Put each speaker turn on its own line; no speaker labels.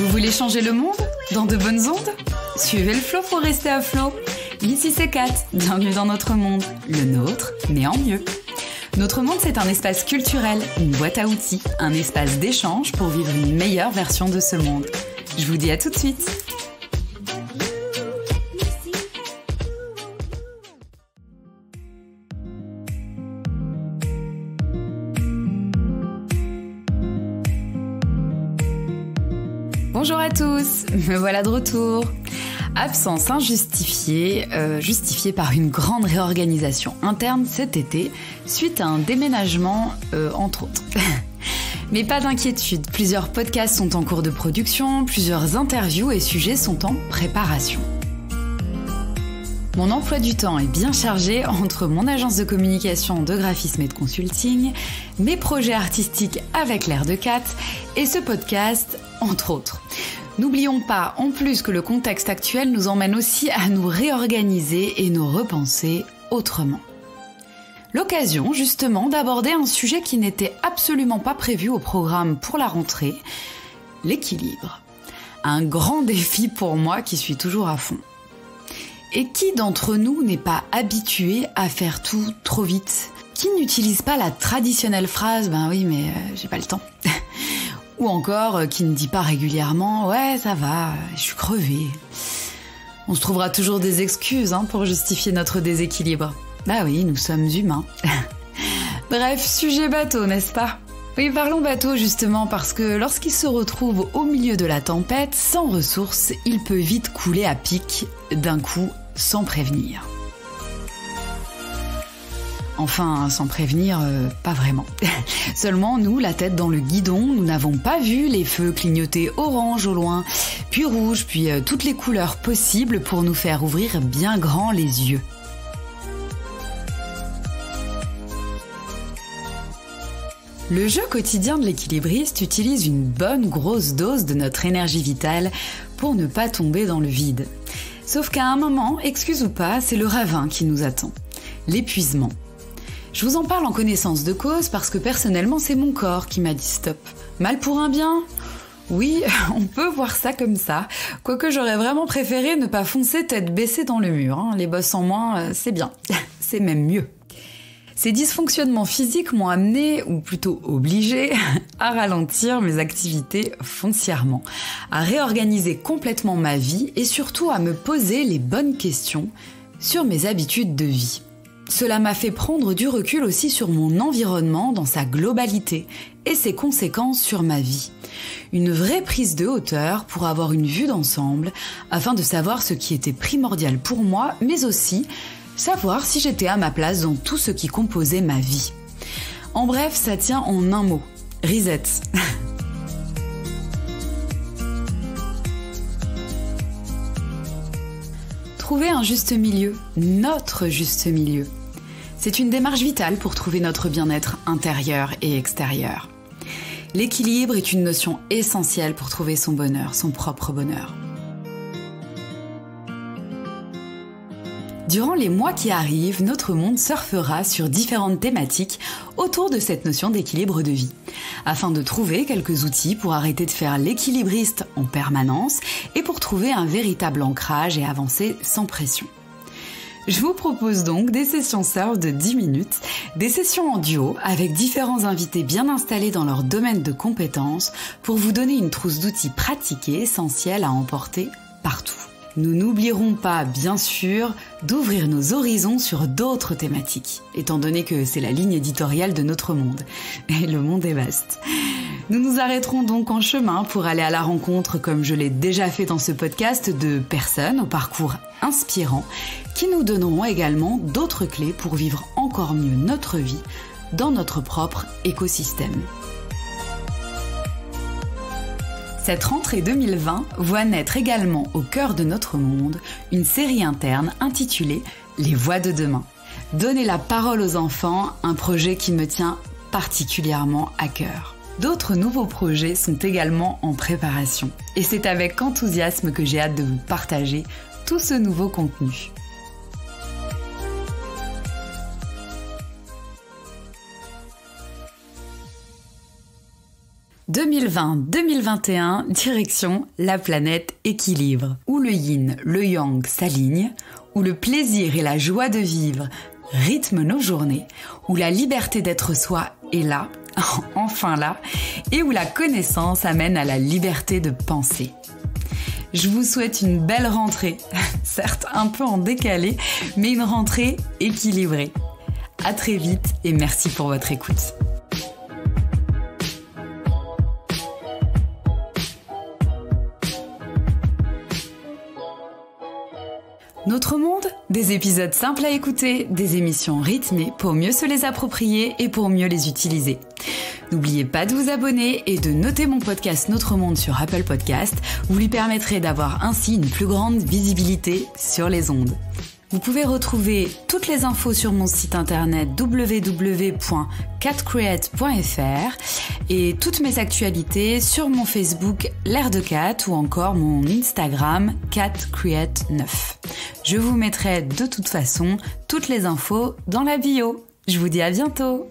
Vous voulez changer le monde dans de bonnes ondes? Suivez le flow pour rester à flot. Ici c'est Kat, bienvenue dans notre monde, le nôtre, mais en mieux. Notre monde, c'est un espace culturel, une boîte à outils, un espace d'échange pour vivre une meilleure version de ce monde. Je vous dis à tout de suite. Bonjour à tous, me voilà de retour. Absence injustifiée, justifiée par une grande réorganisation interne cet été, suite à un déménagement, entre autres. Mais pas d'inquiétude, plusieurs podcasts sont en cours de production, plusieurs interviews et sujets sont en préparation. Mon emploi du temps est bien chargé entre mon agence de communication, de graphisme et de consulting, mes projets artistiques avec l'air de Kat et ce podcast, entre autres. N'oublions pas en plus que le contexte actuel nous emmène aussi à nous réorganiser et nous repenser autrement. L'occasion justement d'aborder un sujet qui n'était absolument pas prévu au programme pour la rentrée, l'équilibre. Un grand défi pour moi qui suis toujours à fond. Et qui d'entre nous n'est pas habitué à faire tout trop vite? Qui n'utilise pas la traditionnelle phrase « ben oui mais j'ai pas le temps ». Ou encore qui ne dit pas régulièrement « ouais ça va, je suis crevée ». On se trouvera toujours des excuses pour justifier notre déséquilibre. Bah oui, nous sommes humains. Bref, sujet bateau, n'est-ce pas? Oui, parlons bateau justement parce que lorsqu'il se retrouve au milieu de la tempête, sans ressources, il peut vite couler à pic, d'un coup, sans prévenir. Enfin, sans prévenir, pas vraiment. Seulement, nous, la tête dans le guidon, nous n'avons pas vu les feux clignoter orange au loin, puis rouge, puis toutes les couleurs possibles pour nous faire ouvrir bien grand les yeux. Le jeu quotidien de l'équilibriste utilise une bonne grosse dose de notre énergie vitale pour ne pas tomber dans le vide. Sauf qu'à un moment, excuse ou pas, c'est le ravin qui nous attend. L'épuisement. Je vous en parle en connaissance de cause parce que personnellement, c'est mon corps qui m'a dit stop. Mal pour un bien ? Oui, on peut voir ça comme ça. Quoique j'aurais vraiment préféré ne pas foncer tête baissée dans le mur. Les bosses en moins, c'est bien. C'est même mieux. Ces dysfonctionnements physiques m'ont amené, ou plutôt obligé, à ralentir mes activités foncièrement, à réorganiser complètement ma vie et surtout à me poser les bonnes questions sur mes habitudes de vie. Cela m'a fait prendre du recul aussi sur mon environnement dans sa globalité et ses conséquences sur ma vie. Une vraie prise de hauteur pour avoir une vue d'ensemble afin de savoir ce qui était primordial pour moi, mais aussi savoir si j'étais à ma place dans tout ce qui composait ma vie. En bref, ça tient en un mot. Reset. Trouver un juste milieu, notre juste milieu. C'est une démarche vitale pour trouver notre bien-être intérieur et extérieur. L'équilibre est une notion essentielle pour trouver son bonheur, son propre bonheur. Durant les mois qui arrivent, notre monde surfera sur différentes thématiques autour de cette notion d'équilibre de vie, afin de trouver quelques outils pour arrêter de faire l'équilibriste en permanence et pour trouver un véritable ancrage et avancer sans pression. Je vous propose donc des sessions surf de 10 minutes, des sessions en duo avec différents invités bien installés dans leur domaine de compétences pour vous donner une trousse d'outils pratiques et essentiels à emporter partout. Nous n'oublierons pas, bien sûr, d'ouvrir nos horizons sur d'autres thématiques, étant donné que c'est la ligne éditoriale de notre monde. Et le monde est vaste. Nous nous arrêterons donc en chemin pour aller à la rencontre, comme je l'ai déjà fait dans ce podcast, de personnes au parcours inspirant qui nous donneront également d'autres clés pour vivre encore mieux notre vie dans notre propre écosystème. Cette rentrée 2020 voit naître également au cœur de notre monde une série interne intitulée « Les voix de demain ». Donner la parole aux enfants, un projet qui me tient particulièrement à cœur. D'autres nouveaux projets sont également en préparation et c'est avec enthousiasme que j'ai hâte de vous partager tout ce nouveau contenu. 2020-2021, direction la planète équilibre, où le yin, le yang s'alignent, où le plaisir et la joie de vivre rythment nos journées, où la liberté d'être soi est là, enfin là, et où la connaissance amène à la liberté de penser. Je vous souhaite une belle rentrée, certes un peu en décalé, mais une rentrée équilibrée. À très vite et merci pour votre écoute. Notre monde, des épisodes simples à écouter, des émissions rythmées pour mieux se les approprier et pour mieux les utiliser. N'oubliez pas de vous abonner et de noter mon podcast Notre Monde sur Apple Podcast. Vous lui permettrez d'avoir ainsi une plus grande visibilité sur les ondes. Vous pouvez retrouver toutes les infos sur mon site internet www.catcreate.fr et toutes mes actualités sur mon Facebook L'air de Cat ou encore mon Instagram catcreate9. Je vous mettrai de toute façon toutes les infos dans la bio. Je vous dis à bientôt!